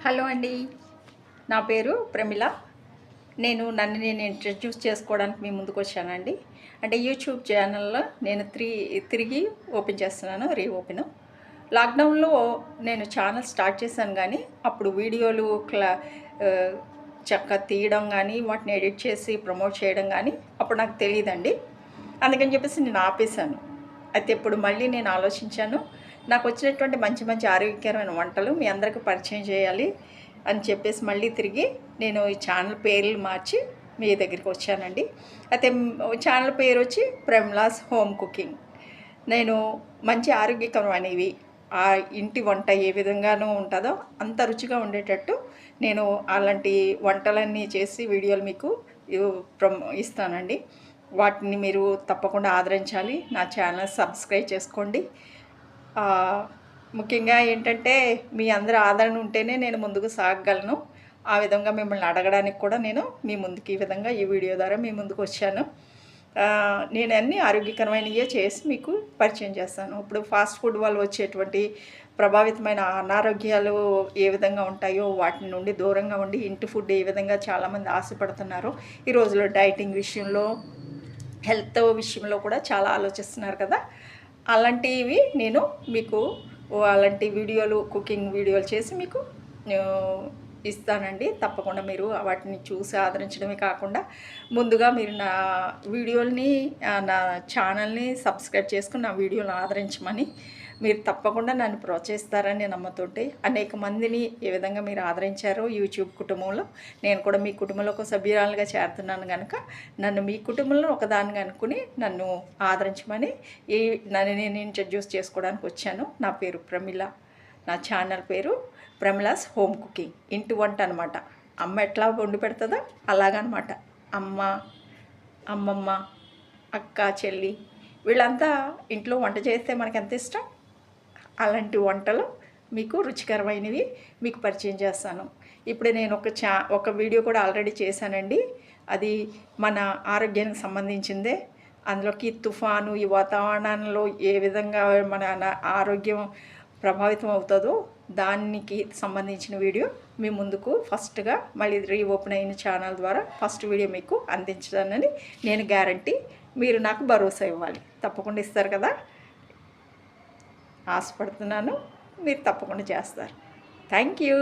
Hello అండి, నా పేరు ప్రమిళ. నన్ను ఇంట్రడ్యూస్ చేసుకోవడానికి మీ ముందుకు వచ్చానండి. అంటే యూట్యూబ్ ఛానల్లో నేను తిరిగి ఓపెన్ చేస్తున్నాను, రీఓపెన్. లాక్డౌన్లో నేను ఛానల్ స్టార్ట్ చేశాను, కానీ అప్పుడు వీడియోలు చక్కగా తీయడం కానీ వాటిని ఎడిట్ చేసి ప్రమోట్ చేయడం కానీ అప్పుడు నాకు తెలియదండి. అందుకని చెప్పేసి నేను ఆపేశాను. అయితే ఇప్పుడు మళ్ళీ నేను ఆలోచించాను, నాకు వచ్చినటువంటి మంచి మంచి ఆరోగ్యకరమైన వంటలు మీ అందరికీ పరిచయం చేయాలి అని చెప్పేసి మళ్ళీ తిరిగి నేను ఈ ఛానల్ పేర్లు మార్చి మీ దగ్గరికి వచ్చానండి. అయితే ఛానల్ పేరు వచ్చి ప్రెమ్లాస్ హోమ్ కుకింగ్. నేను మంచి ఆరోగ్యకరమైనవి, ఆ ఇంటి వంట ఏ విధంగానూ ఉంటుందో అంత రుచిగా ఉండేటట్టు నేను అలాంటి వంటలన్నీ చేసి వీడియోలు మీకు ఇస్తానండి. వాటిని మీరు తప్పకుండా ఆదరించాలి. నా ఛానల్ సబ్స్క్రైబ్ చేసుకోండి. ముఖ్యంగా ఏంటంటే మీ అందరి ఆదరణ ఉంటేనే నేను ముందుకు సాగగలను. ఆ విధంగా మిమ్మల్ని అడగడానికి కూడా నేను మీ ముందుకు ఈ విధంగా ఈ వీడియో ద్వారా మీ ముందుకు వచ్చాను. నేను అన్నీ ఆరోగ్యకరమైనవే చేసి మీకు పరిచయం చేస్తాను. ఇప్పుడు ఫాస్ట్ ఫుడ్ వల్ల వచ్చేటువంటి ప్రభావితమైన అనారోగ్యాలు ఏ విధంగా ఉంటాయో వాటి నుండి దూరంగా ఉండి ఇంటి ఫుడ్ ఏ విధంగా చాలామంది ఆశపడుతున్నారో, ఈ రోజుల్లో డైటింగ్ విషయంలో, హెల్త్ విషయంలో కూడా చాలా ఆలోచిస్తున్నారు కదా. అలాంటివి నేను మీకు అలాంటి వీడియోలు, కుకింగ్ వీడియోలు చేసి మీకు ఇస్తానండి. తప్పకుండా మీరు వాటిని చూసి ఆదరించడమే కాకుండా ముందుగా మీరు నా వీడియోల్ని, నా ఛానల్ని సబ్స్క్రైబ్ చేసుకుని నా వీడియోని ఆదరించమని మీరు తప్పకుండా నన్ను ప్రోత్సహిస్తారని నమ్మతుంటే, అనేక మందిని ఏ విధంగా మీరు ఆదరించారో యూట్యూబ్ కుటుంబంలో, నేను కూడా మీ కుటుంబంలో ఒక సభ్యురాలుగా చేరుతున్నాను కనుక నన్ను మీ కుటుంబంలో ఒకదానిగా అనుకుని నన్ను ఆదరించమని నన్ను నేను ఇంట్రడ్యూస్ చేసుకోవడానికి వచ్చాను. నా పేరు ప్రమిళ. నా ఛానల్ పేరు ప్రమిళాస్ హోమ్ కుకింగ్. ఇంటి వంట అనమాట. అమ్మ ఎట్లా వండి పెడుతుందో అలాగనమాట. అమ్మమ్మ, అక్క, చెల్లి వీళ్ళంతా ఇంట్లో వంట చేస్తే మనకు ఎంత ఇష్టం. అలాంటి వంటలు మీకు రుచికరమైనవి మీకు పరిచయం చేస్తాను. ఇప్పుడు నేను ఒక వీడియో కూడా ఆల్రెడీ చేశానండి. అది మన ఆరోగ్యానికి సంబంధించిందే. అందులోకి తుఫాను, ఈ వాతావరణంలో ఏ విధంగా మన ఆరోగ్యం ప్రభావితం అవుతుందో దానికి సంబంధించిన వీడియో మీ ముందుకు ఫస్ట్గా మళ్ళీ రీఓపెన్ అయిన ఛానల్ ద్వారా ఫస్ట్ వీడియో మీకు అందించడానని నేను గ్యారంటీ. మీరు నాకు భరోసా ఇవ్వాలి. తప్పకుండా ఇస్తారు కదా. ఆశపడుతున్నాను, మీరు తప్పకుండా చేస్తారు. Thank you.